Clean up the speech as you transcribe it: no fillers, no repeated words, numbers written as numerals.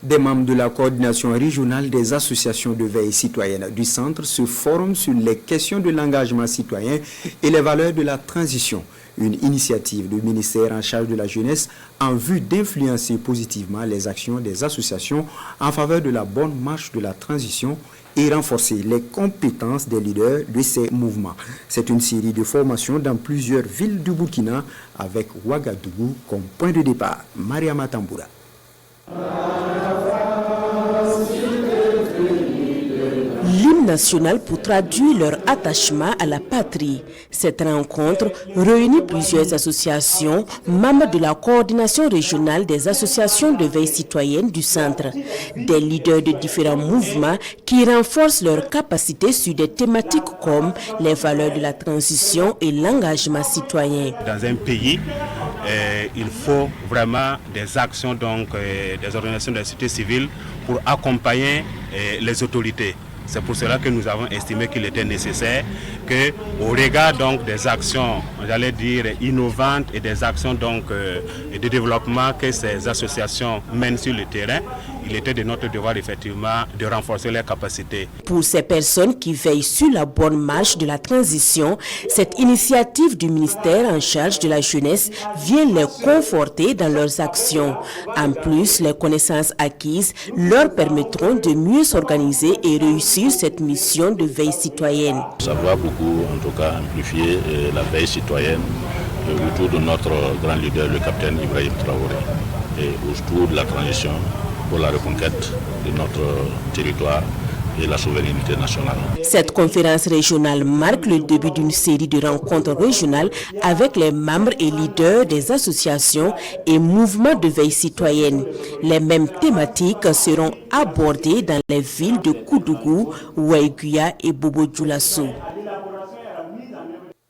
Des membres de la coordination régionale des associations de veille citoyenne du centre se forment sur les questions de l'engagement citoyen et les valeurs de la transition. Une initiative du ministère en charge de la jeunesse en vue d'influencer positivement les actions des associations en faveur de la bonne marche de la transition et renforcer les compétences des leaders de ces mouvements. C'est une série de formations dans plusieurs villes du Burkina avec Ouagadougou comme point de départ. Mariama Tamboura. L'hymne national pour traduire leur attachement à la patrie. Cette rencontre réunit plusieurs associations, membres de la coordination régionale des associations de veille citoyenne du centre, des leaders de différents mouvements qui renforcent leurs capacités sur des thématiques comme les valeurs de la transition et l'engagement citoyen. Dans un pays, il faut vraiment des actions des organisations de la société civile pour accompagner les autorités. C'est pour cela que nous avons estimé qu'il était nécessaire qu'au regard des actions, j'allais dire, innovantes et des actions de développement que ces associations mènent sur le terrain, il était de notre devoir effectivement de renforcer leurs capacités. Pour ces personnes qui veillent sur la bonne marche de la transition, cette initiative du ministère en charge de la jeunesse vient les conforter dans leurs actions. En plus, les connaissances acquises leur permettront de mieux s'organiser et réussir cette mission de veille citoyenne. Ça va beaucoup, en tout cas, amplifier la veille citoyenne autour de notre grand leader, le capitaine Ibrahim Traoré, et autour de la transition pour la reconquête de notre territoire et la souveraineté nationale. Cette conférence régionale marque le début d'une série de rencontres régionales avec les membres et leaders des associations et mouvements de veille citoyenne. Les mêmes thématiques seront abordées dans les villes de Koudougou, Ouaïguya et Bobo-Dioulasso.